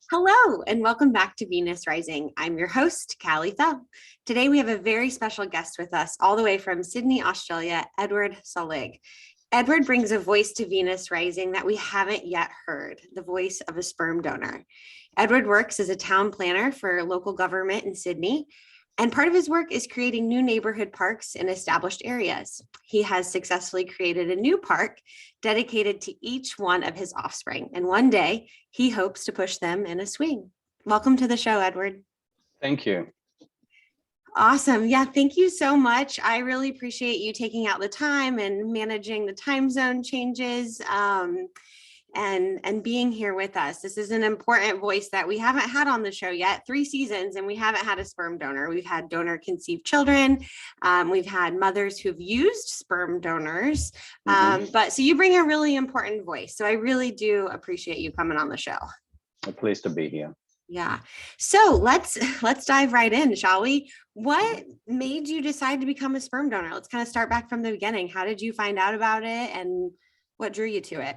Hello, and welcome back to Venus Rising. I'm your host, Callie Fell. Today, we have a very special guest with us, all the way from Sydney, Australia, Edward Saulig. Edward brings a voice to Venus Rising that we haven't yet heard, the voice of a sperm donor. Edward works as a town planner for local government in Sydney, and part of his work is creating new neighborhood parks in established areas. He has successfully created a new park dedicated to each one of his offspring, and one day he hopes to push them in a swing. Welcome to the show, Edward. Thank you. Awesome. Yeah, thank you so much. I really appreciate you taking out the time and managing the time zone changes. And being here with us. This is an important voice that we haven't had on the show yet, 3 seasons, and we haven't had a sperm donor. We've had donor conceived children. We've had mothers who've used sperm donors. But so you bring a really important voice. So I really do appreciate you coming on the show. I'm pleased to be here. Yeah. So let's dive right in, shall we? What made you decide to become a sperm donor? Let's kind of start back from the beginning. How did you find out about it and what drew you to it?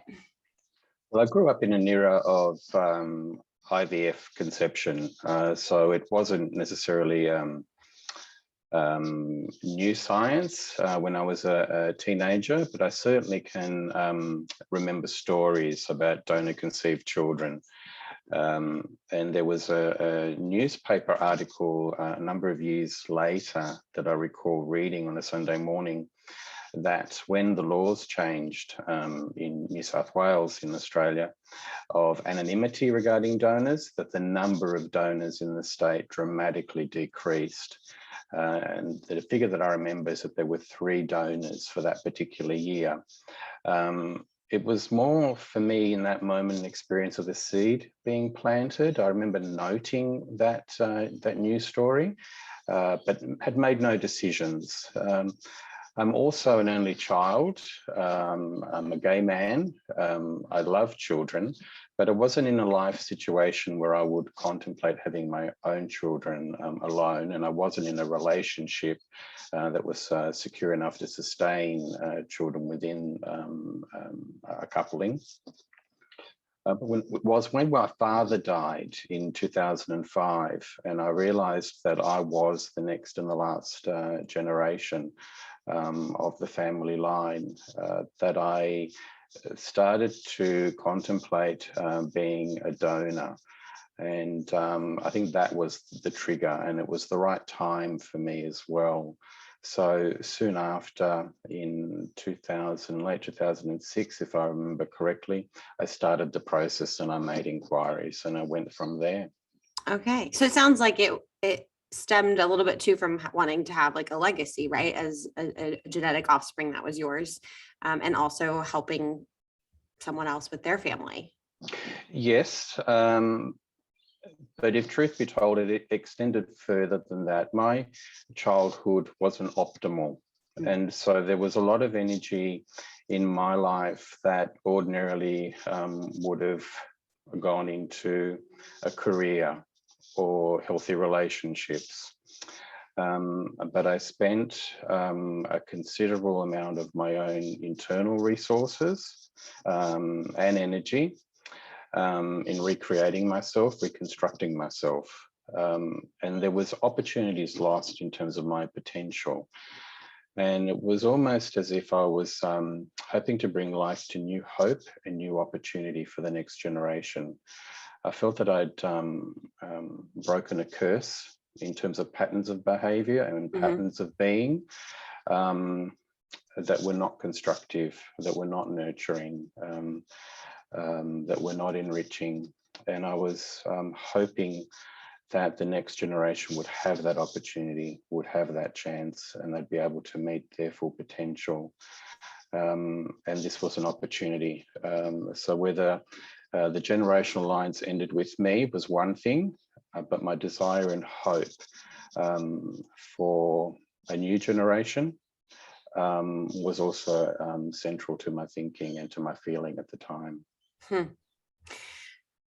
Well, I grew up in an era of IVF conception, so it wasn't necessarily new science when I was a teenager, but I certainly can remember stories about donor-conceived children. And there was a newspaper article a number of years later that I recall reading on a Sunday morning, that when the laws changed in New South Wales in Australia of anonymity regarding donors, that the number of donors in the state dramatically decreased. And the figure that I remember is that there were 3 donors for that particular year. It was more for me in that moment an experience of the seed being planted. I remember noting that news story, but had made no decisions. I'm also an only child. I'm a gay man. I love children, but I wasn't in a life situation where I would contemplate having my own children alone, and I wasn't in a relationship that was secure enough to sustain children within a coupling. But when my father died in 2005, and I realised that I was the next and the last generation of the family line, that I started to contemplate being a donor. And I think that was the trigger, and it was the right time for me as well. So soon after, in late 2006, if I remember correctly, I started the process and I made inquiries and I went from there. Okay. So it sounds like it stemmed a little bit too from wanting to have like a legacy, right? As a genetic offspring that was yours, and also helping someone else with their family. Yes. But if truth be told, it extended further than that. My childhood wasn't optimal. And so there was a lot of energy in my life that ordinarily would have gone into a career or healthy relationships. But I spent a considerable amount of my own internal resources and energy in recreating myself, reconstructing myself. And there was opportunities lost in terms of my potential. And it was almost as if I was hoping to bring life to new hope and new opportunity for the next generation. I felt that I'd broken a curse in terms of patterns of behavior and patterns of being that were not constructive, that were not nurturing, that were not enriching. And I was hoping that the next generation would have that opportunity, would have that chance, and they'd be able to meet their full potential. And this was an opportunity. So whether the generational lines ended with me was one thing, but my desire and hope for a new generation was also central to my thinking and to my feeling at the time.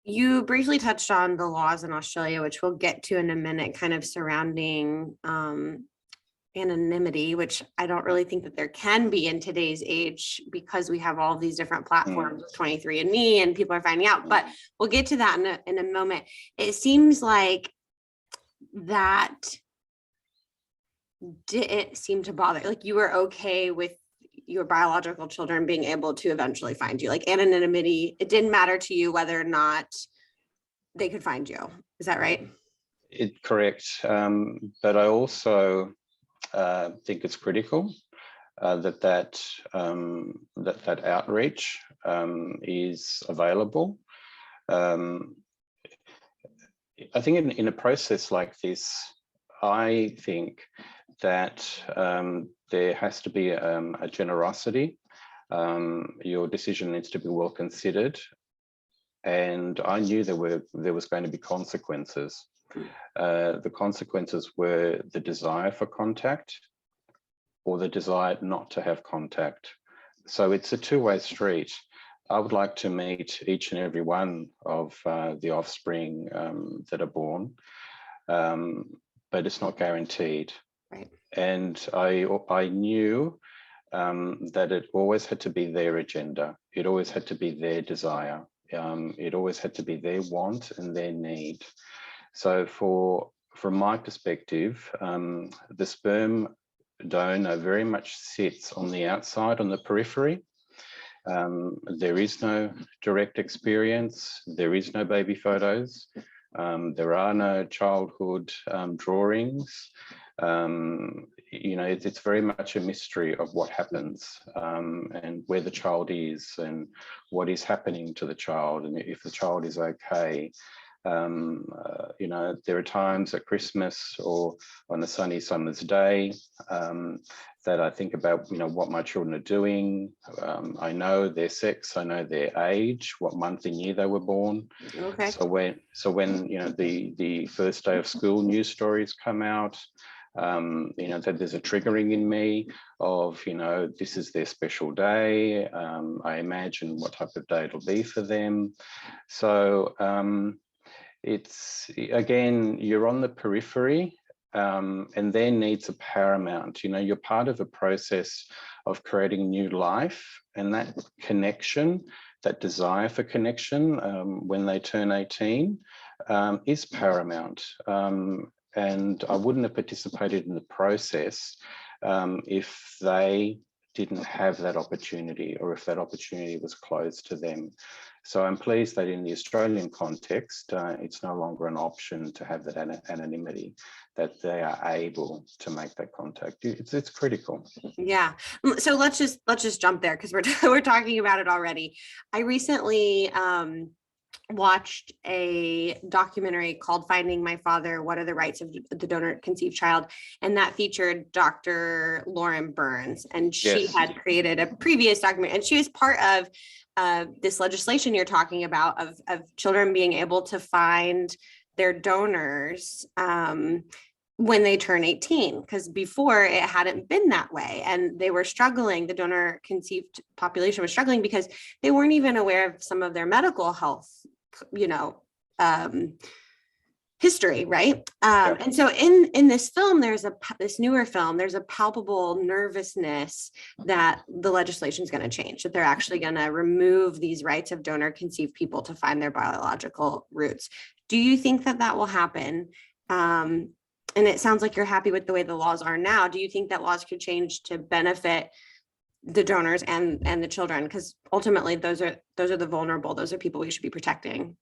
You briefly touched on the laws in Australia, which we'll get to in a minute, kind of surrounding anonymity, which I don't really think that there can be in today's age because we have all of these different platforms with 23andMe and people are finding out, but we'll get to that in a moment. It seems like that didn't seem to bother, like you were okay with your biological children being able to eventually find you, like anonymity. It didn't matter to you whether or not they could find you. Is that right? Correct. But I also think it's critical that outreach is available. I think in a process like this, I think that there has to be a generosity. Your decision needs to be well considered. And I knew there was going to be consequences. The consequences were the desire for contact or the desire not to have contact. So it's a two-way street. I would like to meet each and every one of the offspring that are born, but it's not guaranteed. Right. And I knew that it always had to be their agenda. It always had to be their desire. It always had to be their want and their need. So from my perspective, the sperm donor very much sits on the outside, on the periphery. There is no direct experience. There is no baby photos. There are no childhood drawings. It's very much a mystery of what happens and where the child is and what is happening to the child and if the child is okay. There are times at Christmas or on a sunny summer's day that I think about, what my children are doing. I know their sex, I know their age, what month and year they were born. Okay. So when the first day of school news stories come out, that there's a triggering in me of, this is their special day. I imagine what type of day it'll be for them. So it's, again, you're on the periphery and their needs are paramount. You're part of a process of creating new life, and that connection, that desire for connection when they turn 18 is paramount. And I wouldn't have participated in the process if they didn't have that opportunity or if that opportunity was closed to them. So I'm pleased that in the Australian context, it's no longer an option to have that anonymity, that they are able to make that contact. It's critical. Yeah. So let's just jump there because we're talking about it already. I recently watched a documentary called Finding My Father, What Are the Rights of the Donor Conceived Child? And that featured Dr. Lauren Burns. And she had created a previous document, and she was part of this legislation you're talking about of children being able to find their donors when they turn 18, because before it hadn't been that way. And they were struggling, the donor conceived population was struggling because they weren't even aware of some of their medical health, history, right? And so in this film, this newer film, there's a palpable nervousness that the legislation is going to change, that they're actually going to remove these rights of donor conceived people to find their biological roots. Do you think that will happen? And it sounds like you're happy with the way the laws are now. Do you think that laws could change to benefit the donors and the children? Because ultimately those are the vulnerable. Those are people we should be protecting.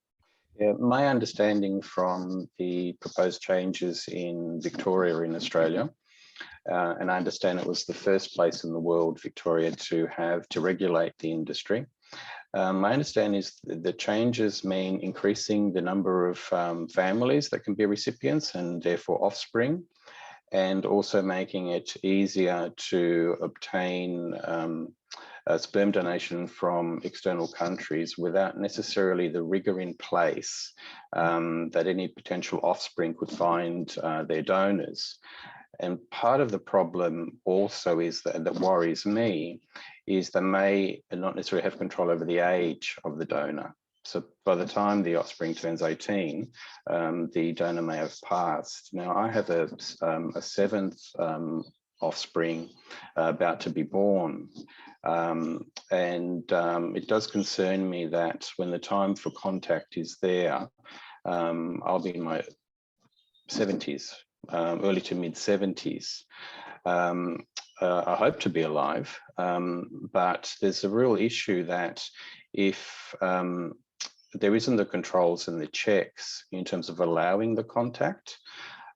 Yeah, my understanding from the proposed changes in Victoria in Australia, and I understand it was the first place in the world, Victoria, to regulate the industry. My understanding is the changes mean increasing the number of families that can be recipients and therefore offspring, and also making it easier to obtain sperm donation from external countries without necessarily the rigor in place that any potential offspring could find their donors. And part of the problem also is that worries me is they may not necessarily have control over the age of the donor. So by the time the offspring turns 18, the donor may have passed. Now, I have a seventh offspring about to be born. It does concern me that when the time for contact is there, I'll be in my 70s, early to mid 70s. I hope to be alive, but there's a real issue that if there isn't the controls and the checks in terms of allowing the contact,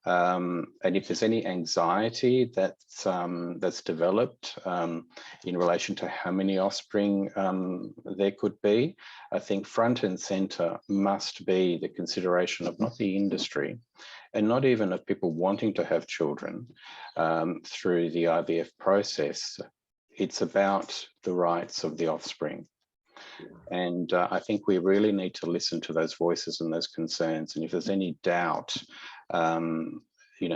and if there's any anxiety that's developed in relation to how many offspring there could be, I think front and center must be the consideration of not the industry and not even of people wanting to have children through the IVF process. It's about the rights of the offspring. And I think we really need to listen to those voices and those concerns. And if there's any doubt,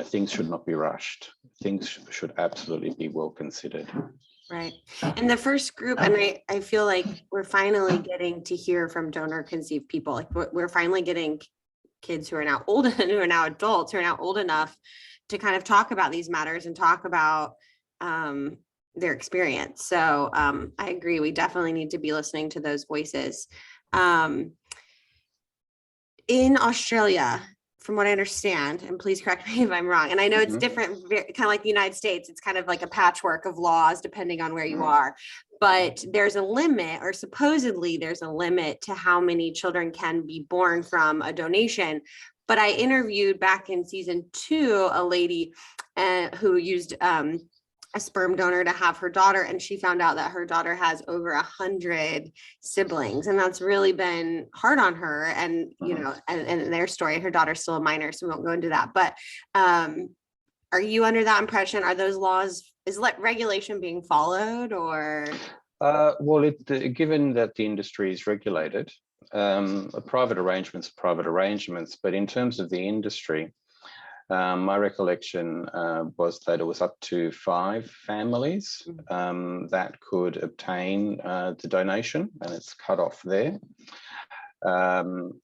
things should not be rushed. Things should absolutely be well considered. Right. And the first group, and I feel like we're finally getting to hear from donor conceived people. Like we're finally getting kids who are now old and who are now adults, who are now old enough to kind of talk about these matters and talk about their experience. So I agree. We definitely need to be listening to those voices. In Australia, from what I understand, and please correct me if I'm wrong, and I know it's different, kind of like the United States, it's kind of like a patchwork of laws depending on where you are, but there's a limit, or supposedly there's a limit to how many children can be born from a donation. But I interviewed back in season 2 a lady who used a sperm donor to have her daughter, and she found out that her daughter has over 100 siblings, and that's really been hard on her. And and in their story, her daughter's still a minor, so we won't go into that. But are you under that impression? Are those laws, is regulation being followed, or? Well, given that the industry is regulated, private arrangements are private arrangements, but in terms of the industry, my recollection was that it was up to 5 families that could obtain the donation, and it's cut off there.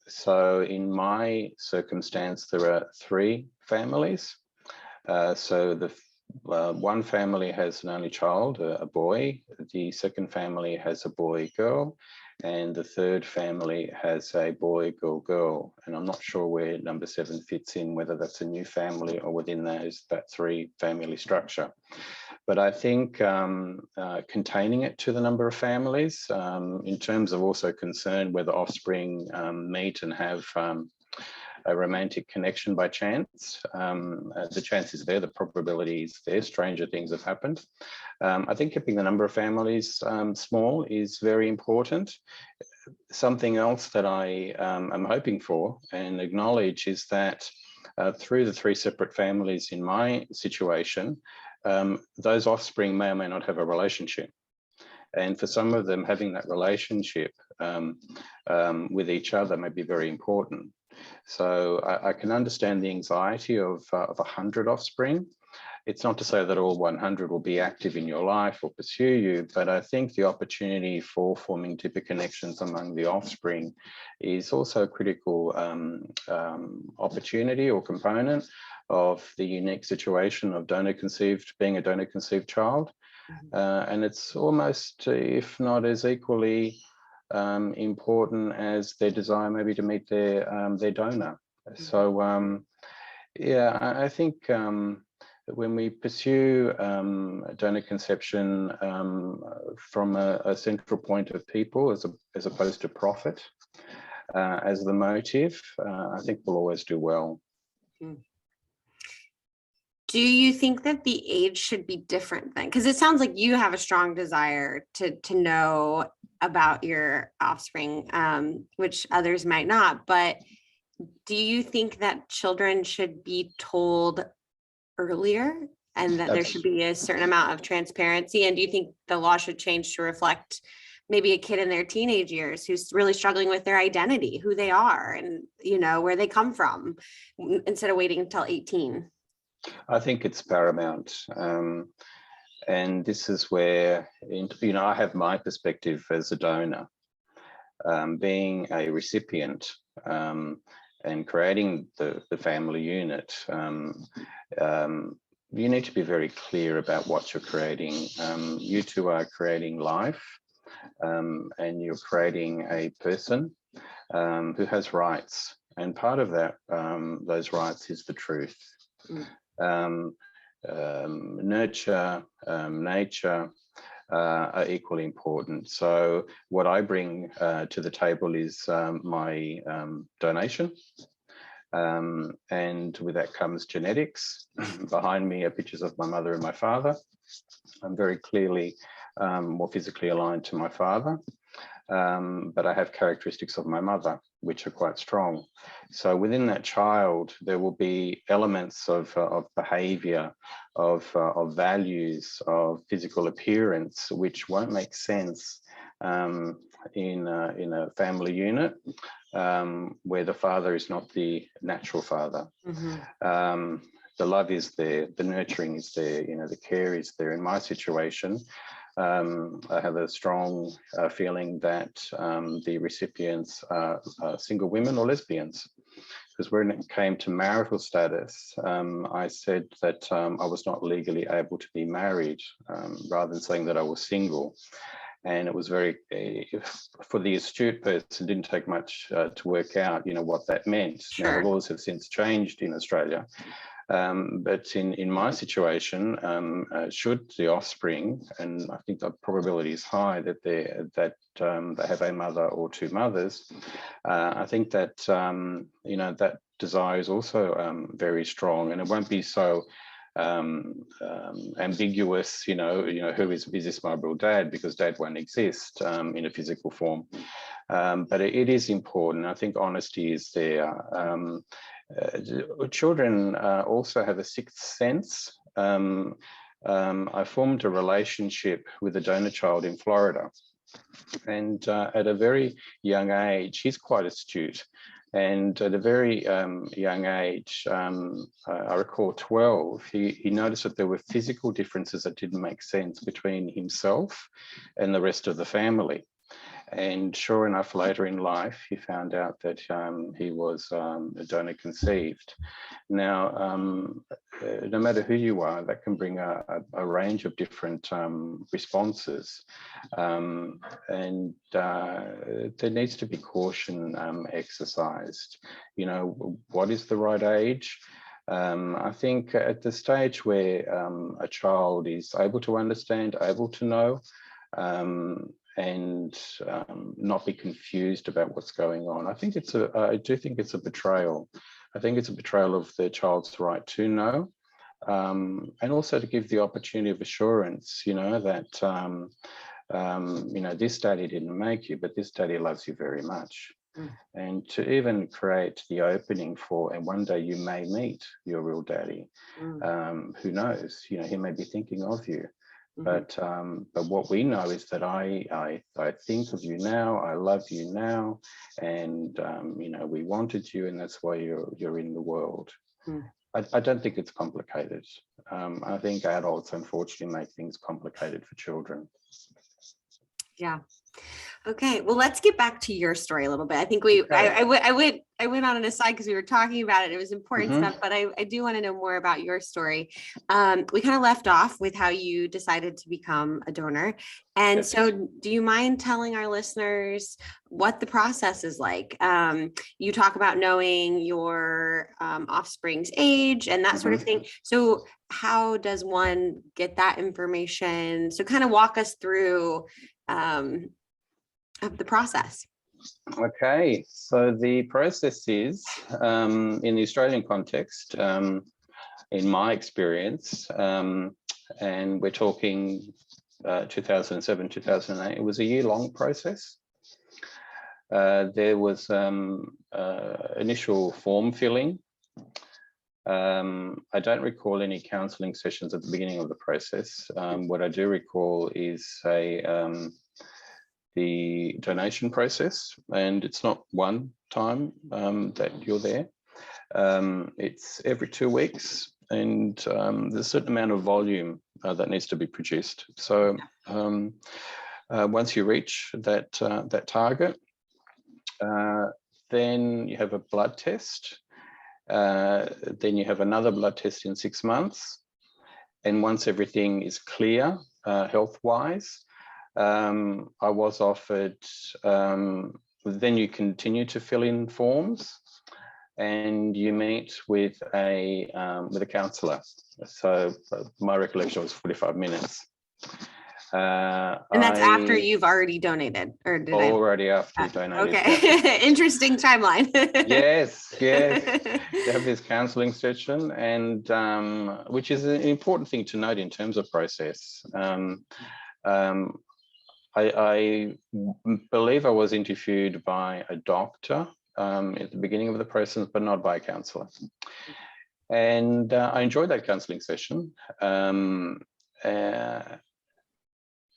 So in my circumstance, there are 3 families. So the one family has an only child, a boy. The second family has a boy, girl. And the third family has a boy, girl, girl. And I'm not sure where number 7 fits in, whether that's a new family or within that 3 family structure. But I think containing it to the number of families, in terms of also concern whether offspring meet and have a romantic connection by chance. The chance is there, the probability is there, stranger things have happened. I think keeping the number of families small is very important. Something else that I am hoping for and acknowledge is that through the 3 separate families in my situation, those offspring may or may not have a relationship. And for some of them, having that relationship with each other may be very important. So I can understand the anxiety of 100 offspring. It's not to say that all 100 will be active in your life or pursue you, but I think the opportunity for forming deeper connections among the offspring is also a critical opportunity or component of the unique situation of being a donor-conceived child. And it's almost, if not as equally important as their desire maybe to meet their donor. So yeah, I think when we pursue donor conception from a central point of people as opposed to profit as the motive, I think we'll always do well. Do you think that the age should be different then? Because it sounds like you have a strong desire to know about your offspring, which others might not. But do you think that children should be told earlier and that there should be a certain amount of transparency? And do you think the law should change to reflect maybe a kid in their teenage years who's really struggling with their identity, who they are, and where they come from, instead of waiting until 18? I think it's paramount. And this is where, I have my perspective as a donor, being a recipient and creating the family unit. you need to be very clear about what you're creating. You two are creating life, and you're creating a person who has rights. And part of that, those rights is the truth. Um, Nurture, nature are equally important. So what I bring to the table is my donation. And with that comes genetics. Behind me are pictures of my mother and my father. I'm very clearly more physically aligned to my father, but I have characteristics of my mother, which are quite strong. So within that child, there will be elements of behavior, of values, of physical appearance, which won't make sense in a family unit where the father is not the natural father. The love is there, the nurturing is there, the care is there. In my situation, I have a strong feeling that the recipients are single women or lesbians. Because when it came to marital status, I said that I was not legally able to be married, rather than saying that I was single. And it was very, for the astute person, didn't take much to work out, what that meant. Sure. Now, the laws have since changed in Australia. But in my situation, should the offspring, and I think the probability is high that they have a mother or two mothers, I think that that desire is also very strong, and it won't be so ambiguous. Who is this my real dad? Because dad won't exist in a physical form. But it is important. I think honesty is there. Children also have a sixth sense. I formed a relationship with a donor child in Florida, and at a very young age, he's quite astute. And at a very young age, I recall 12, he noticed that there were physical differences that didn't make sense between himself and the rest of the family. And sure enough, later in life, he found out that he was donor conceived. Now, no matter who you are, that can bring a range of different responses. And there needs to be caution exercised. What is the right age? I think at the stage where a child is able to understand, able to know, and not be confused about what's going on. I do think it's a betrayal. I think it's a betrayal of the child's right to know, and also to give the opportunity of assurance, that, this daddy didn't make you, but this daddy loves you very much. And to even create the opening for, and one day you may meet your real daddy. Who knows? He may be thinking of you. But what we know is that I think of you now, I love you now, and we wanted you, and that's why you're in the world. I don't think it's complicated. I think adults unfortunately make things complicated for children. Yeah. Okay. Well, let's get back to your story a little bit. I think I went on an aside because we were talking about it. It was important stuff, but I do want to know more about your story. We kind of left off with how you decided to become a donor. And yes. So do you mind telling our listeners what the process is like? You talk about knowing your offspring's age and that sort of thing. So how does one get that information? So kind of walk us through of the process. Okay, so the process is, in the Australian context, in my experience, and we're talking 2007, 2008, it was a year-long process. There was initial form filling. I don't recall any counselling sessions at the beginning of the process. What I do recall is the donation process, and it's not one time that you're there. It's every 2 weeks, and there's a certain amount of volume that needs to be produced. So once you reach that target, then you have a blood test. Then you have another blood test in 6 months. And once everything is clear, health-wise, I was offered, then you continue to fill in forms and you meet with a counsellor. So my recollection was 45 minutes. And that's after you've already donated, or did already after you donated? Okay, yeah. Interesting timeline. yes. You have this counselling session, and which is an important thing to note in terms of process. I believe I was interviewed by a doctor at the beginning of the process, but not by a counsellor. And I enjoyed that counselling session.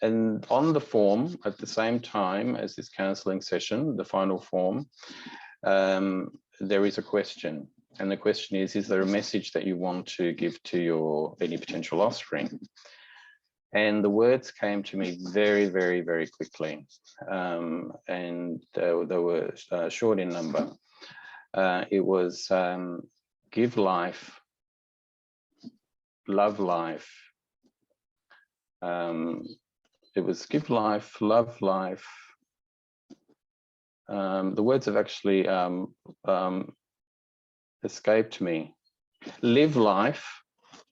And on the form, at the same time as this counselling session, the final form, there is a question. And the question is there a message that you want to give to any potential offspring? And the words came to me very, very, very quickly. And they were short in number. It was give life, love life. It was give life, love life. The words have actually escaped me. Live life,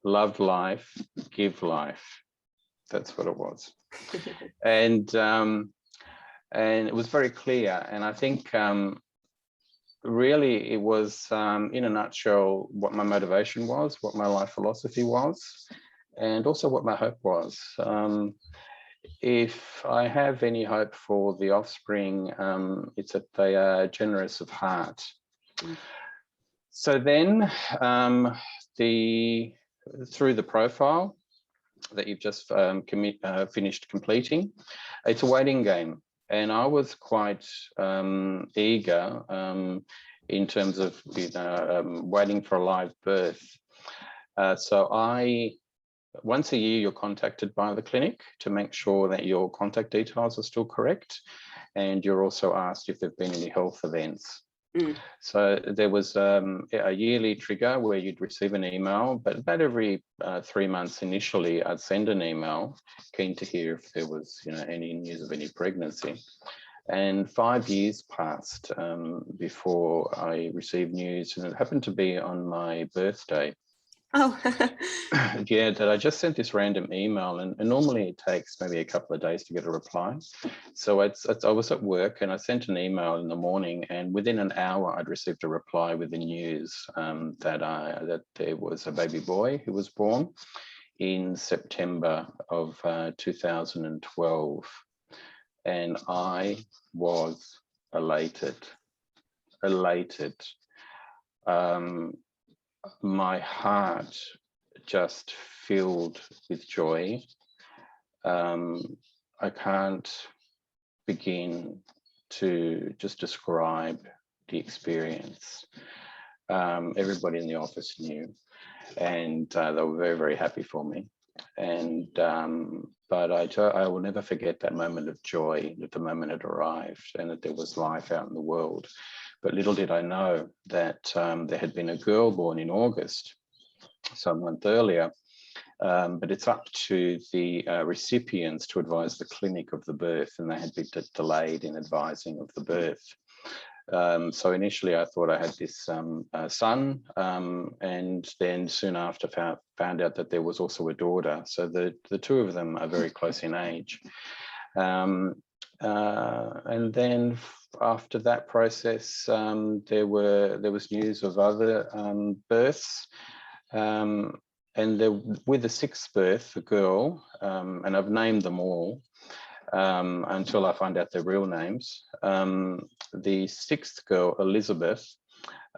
love life, give life. That's what it was. And it was very clear. And I think really it was, in a nutshell, what my motivation was, what my life philosophy was, and also what my hope was. If I have any hope for the offspring, it's that they are generous of heart. So then through the profile that you've just finished completing, it's a waiting game. And I was quite eager in terms of waiting for a live birth. So once a year, you're contacted by the clinic to make sure that your contact details are still correct. And you're also asked if there've been any health events. So there was a yearly trigger where you'd receive an email, but about every 3 months initially, I'd send an email, keen to hear if there was any news of any pregnancy. And 5 years passed before I received news, and it happened to be on my birthday. Oh, yeah, that I just sent this random email, and normally it takes maybe a couple of days to get a reply. So I was at work and I sent an email in the morning, and within an hour I'd received a reply with the news that there was a baby boy who was born in September of 2012, and I was elated. My heart just filled with joy. I can't begin to just describe the experience. Everybody in the office knew, and they were very, very happy for me. And but I will never forget that moment of joy, that the moment had arrived and that there was life out in the world. But little did I know that there had been a girl born in August, so a month earlier. But it's up to the recipients to advise the clinic of the birth, and they had been delayed in advising of the birth. So initially I thought I had this son, and then soon after found out that there was also a daughter. So the two of them are very close in age. And then after that process, there was news of other births. And with the sixth birth, a girl, and I've named them all until I find out their real names. The sixth girl, Elizabeth,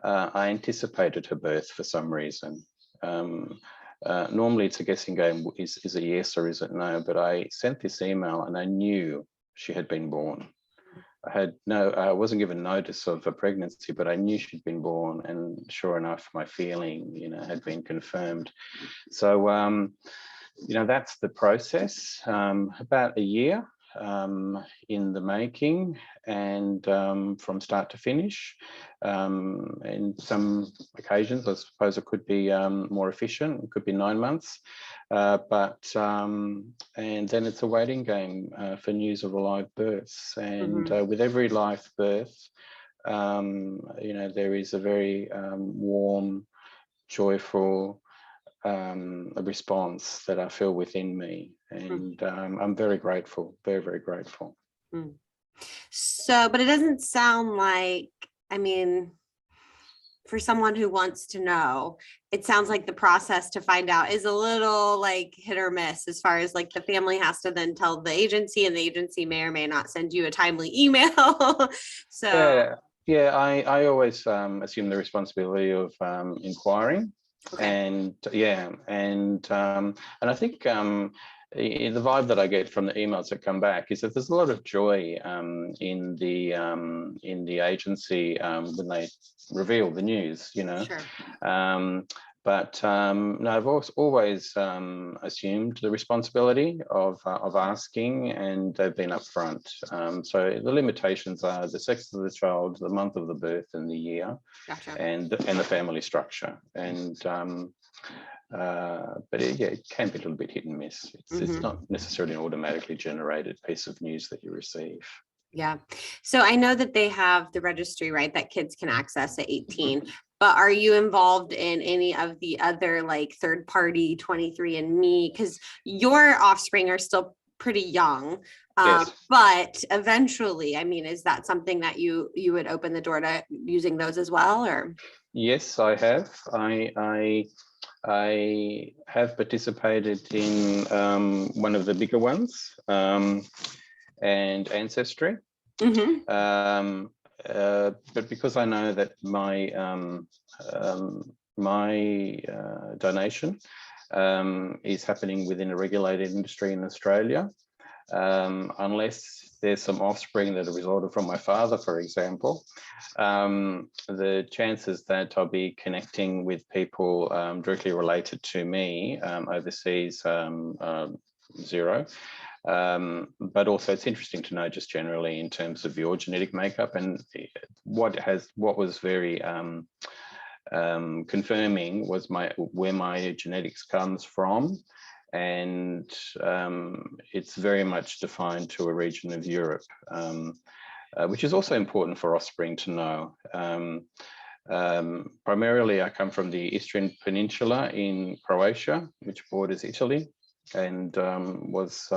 I anticipated her birth for some reason. Normally it's a guessing game, is it yes or is it no? But I sent this email and I knew she had been born. I wasn't given notice of a pregnancy, but I knew she'd been born, and sure enough, my feeling, had been confirmed. So, that's the process. About a year in the making and from start to finish. And some occasions, I suppose it could be more efficient. It could be 9 months. And then it's a waiting game for news of a live births. And with every live birth, there is a very warm, joyful response that I feel within me. And I'm very grateful, very, very grateful. So, but it doesn't sound like, I mean, for someone who wants to know, it sounds like the process to find out is a little like hit or miss, as far as like the family has to then tell the agency, and the agency may or may not send you a timely email. So I always assume the responsibility of inquiring. okay. And I think the vibe that I get from the emails that come back is that there's a lot of joy in the agency when they reveal the news, Sure. No, I've always assumed the responsibility of asking, and they've been upfront. So the limitations are the sex of the child, the month of the birth, and the year, Gotcha. and the family structure. And it can be a little bit hit and miss. It's not necessarily an automatically generated piece of news that you receive. Yeah. So I know that they have the registry, right, that kids can access at 18, but are you involved in any of the other like third party 23andMe? Because your offspring are still pretty young. Yes. But eventually, I mean, is that something that you would open the door to using those as well, or? Yes, I have. I have participated in one of the bigger ones, and Ancestry. But because I know that my donation is happening within a regulated industry in Australia, unless there's some offspring that have resulted from my father, for example, the chances that I'll be connecting with people directly related to me overseas, zero. But also it's interesting to know just generally in terms of your genetic makeup, and what was very confirming was where my genetics comes from. And it's very much defined to a region of Europe, which is also important for offspring to know. Primarily, I come from the Istrian Peninsula in Croatia, which borders Italy, and was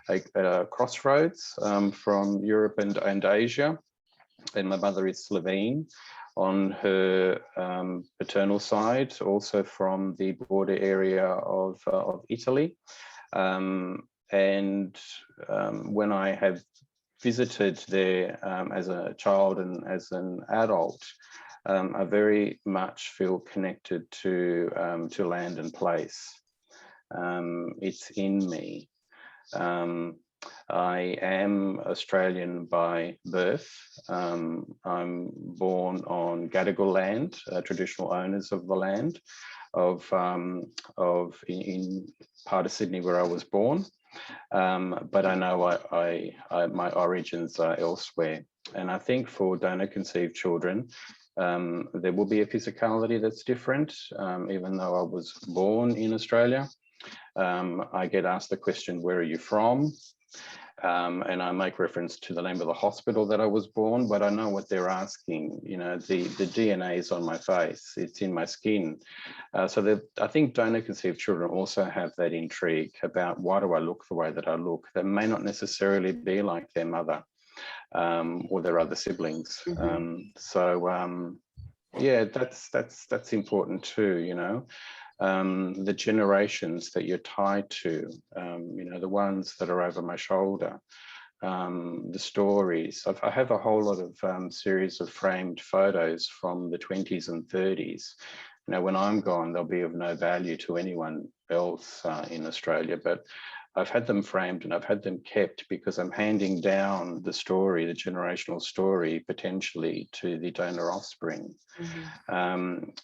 at a crossroads from Europe and Asia. And my mother is Slovene on her paternal side, also from the border area of Italy. When I have visited there as a child and as an adult, I very much feel connected to land and place. It's in me. I am Australian by birth. I'm born on Gadigal land, traditional owners of the land in part of Sydney where I was born. But I know my origins are elsewhere. And I think for donor conceived children, there will be a physicality that's different, even though I was born in Australia. I get asked the question, where are you from? And I make reference to the name of the hospital that I was born, but I know what they're asking. You know, the DNA is on my face, it's in my skin. So I think donor conceived children also have that intrigue about, why do I look the way that I look? That may not necessarily be like their mother or their other siblings. Yeah, that's important too, you know. The generations that you're tied to, you know, the ones that are over my shoulder, the stories. I have a whole lot of series of framed photos from the 20s and 30s. You know, when I'm gone, they'll be of no value to anyone else in Australia, but I've had them framed and I've had them kept because I'm handing down the story, the generational story, potentially to the donor offspring.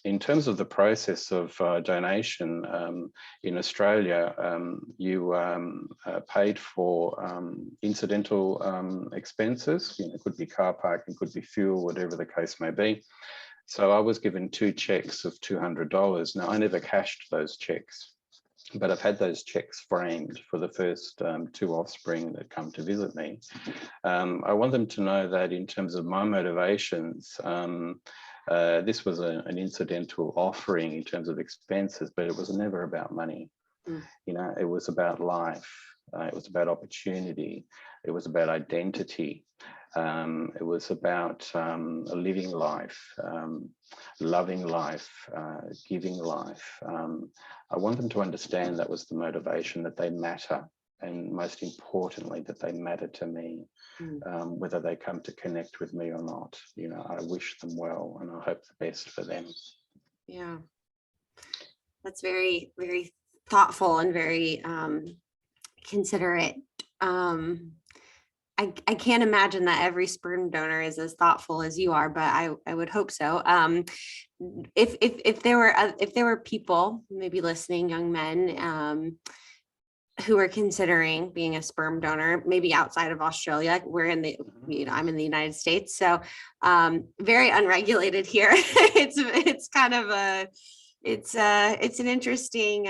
In terms of the process of donation, in Australia, you paid for incidental expenses. You know, it could be car parking, could be fuel, whatever the case may be. So I was given 2 checks of $200. Now, I never cashed those checks, but I've had those checks framed for the first 2 offspring that come to visit me. I want them to know that in terms of my motivations, this was an incidental offering in terms of expenses, but it was never about money. You know, it was about life. It was about opportunity. It was about identity. It was about living life, loving life, giving life. I want them to understand that was the motivation, that they matter, and most importantly, that they matter to me, whether they come to connect with me or not. You know, I wish them well and I hope the best for them. Yeah, that's very, very thoughtful and very considerate. I can't imagine that every sperm donor is as thoughtful as you are, but I would hope so. If there were people maybe listening, young men, who are considering being a sperm donor, maybe outside of Australia, we're in the, I'm in the United States, so very unregulated here. It's kind of it's an interesting,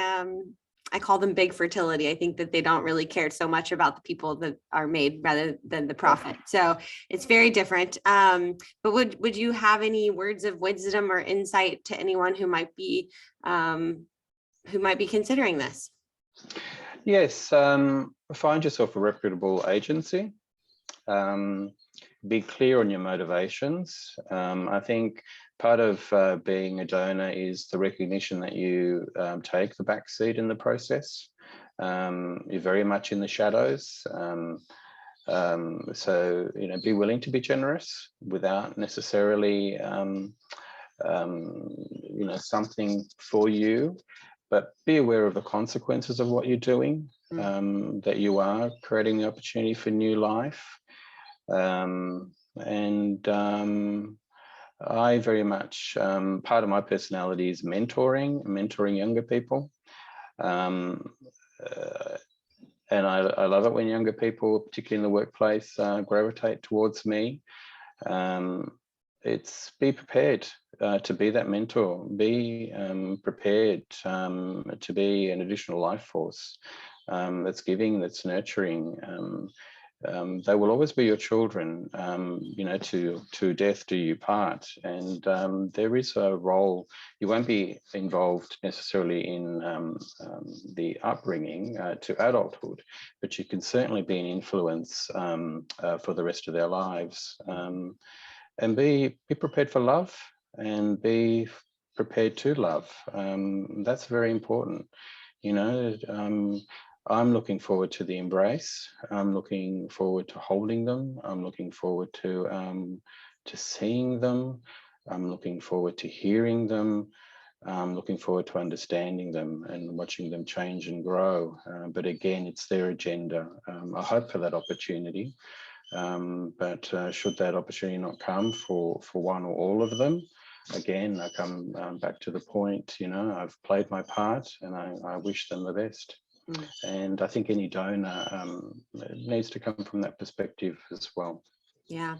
I call them big fertility. I think that they don't really care so much about the people that are made rather than the profit. So it's very different. But would you have any words of wisdom or insight to anyone who might be considering this? Yes, find yourself a reputable agency. Be clear on your motivations. I think part of being a donor is the recognition that you take the back seat in the process. You're very much in the shadows. So, you know, be willing to be generous without necessarily, you know, something for you, but be aware of the consequences of what you're doing, that you are creating the opportunity for new life. I very much, part of my personality is mentoring younger people. And I love it when younger people, particularly in the workplace, gravitate towards me. It's be prepared to be that mentor, be prepared to be an additional life force that's giving, that's nurturing. They will always be your children, you know, to death do you part. And there is a role. You won't be involved necessarily in the upbringing to adulthood, but you can certainly be an influence for the rest of their lives. And be prepared for love and be prepared to love. That's very important. You know, I'm looking forward to the embrace. I'm looking forward to holding them. I'm looking forward to seeing them. I'm looking forward to hearing them. I'm looking forward to understanding them and watching them change and grow. But again, it's their agenda. I hope for that opportunity. But should that opportunity not come for one or all of them, again, I come back to the point, you know, I've played my part and I wish them the best. And I think any donor needs to come from that perspective as well. Yeah.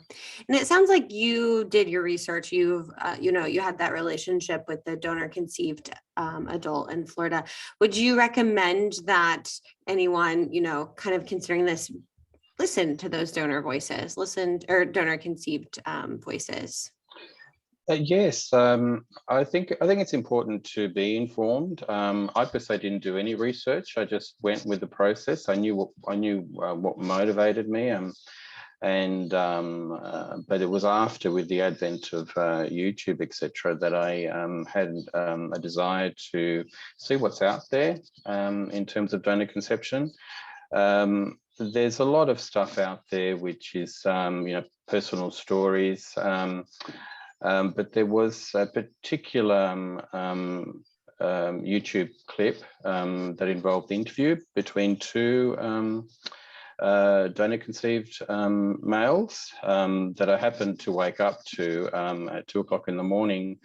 And it sounds like you did your research. You've, you know, you had that relationship with the donor conceived adult in Florida. Would you recommend that anyone, you know, kind of considering this, listen to those donor voices, or donor conceived voices? Yes, I think it's important to be informed. I personally didn't do any research. I just went with the process. I knew what motivated me, but it was after, with the advent of YouTube, etc., that I had a desire to see what's out there in terms of donor conception. There's a lot of stuff out there which is, you know, personal stories. But there was a particular YouTube clip that involved the interview between two donor-conceived males that I happened to wake up to at 2 o'clock in the morning.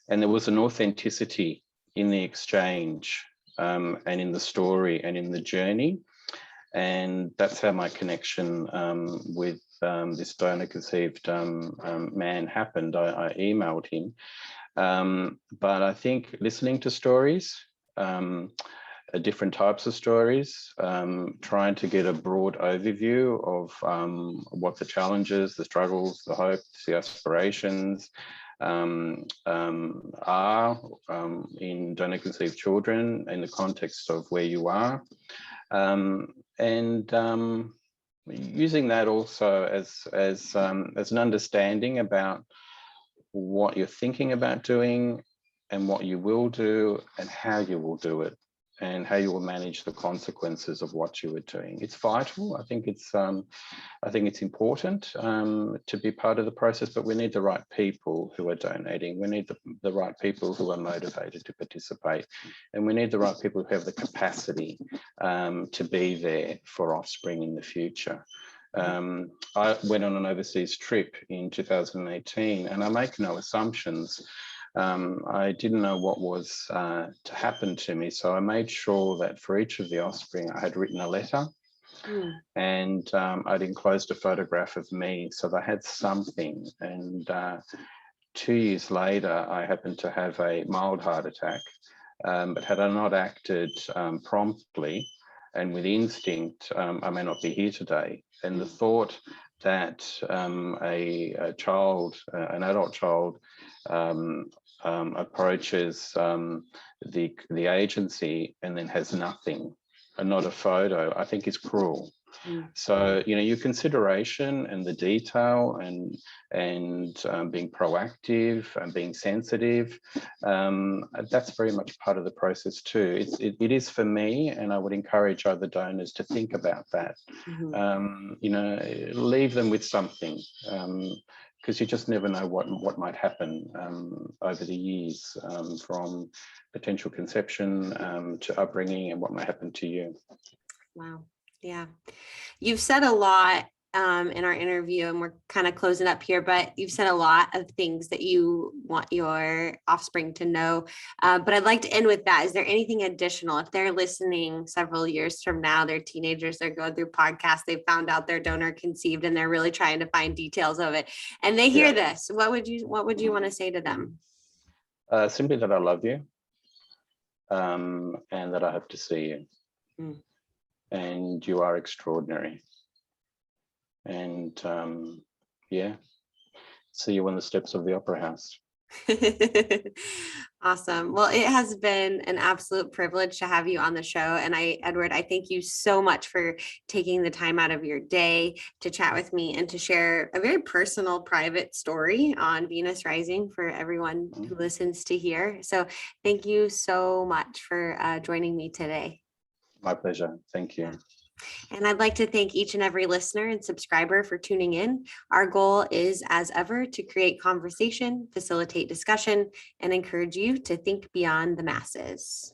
And there was an authenticity in the exchange and in the story and in the journey. And that's how my connection with this donor-conceived man happened. I emailed him. But I think listening to stories, different types of stories, trying to get a broad overview of what the challenges, the struggles, the hopes, the aspirations are in donor-conceived children in the context of where you are. And using that also as an understanding about what you're thinking about doing and what you will do and how you will do it and how you will manage the consequences of what you are doing. It's vital. I think it's important to be part of the process, but we need the right people who are donating. We need the right people who are motivated to participate, and we need the right people who have the capacity to be there for offspring in the future. I went on an overseas trip in 2018, and I make no assumptions. I didn't know what was to happen to me, so I made sure that for each of the offspring, I had written a letter, and I'd enclosed a photograph of me, so they had something. And 2 years later, I happened to have a mild heart attack, but had I not acted promptly and with instinct, I may not be here today. And the thought that a child, an adult child, approaches the agency and then has nothing, and not a photo, I think is cruel. So, you know, your consideration and the detail and being proactive and being sensitive, that's very much part of the process too. It is for me, and I would encourage other donors to think about that. You know, leave them with something, because you just never know what might happen over the years, from potential conception to upbringing, and what might happen to you. Wow. Yeah. You've said a lot in our interview, and we're kind of closing up here, but you've said a lot of things that you want your offspring to know. But I'd like to end with that. Is there anything additional? If they're listening several years from now, they're teenagers, they're going through podcasts, they found out they're donor conceived, and they're really trying to find details of it, and they hear this, what would you want to say to them? Simply that I love you, and that I hope to see you. And you are extraordinary. And yeah, see you on the steps of the Opera House. Awesome. Well, it has been an absolute privilege to have you on the show. And Edward, I thank you so much for taking the time out of your day to chat with me and to share a very personal, private story on Venus Rising for everyone who listens to hear. So thank you so much for joining me today. My pleasure. Thank you. And I'd like to thank each and every listener and subscriber for tuning in. Our goal is, as ever, to create conversation, facilitate discussion, and encourage you to think beyond the masses.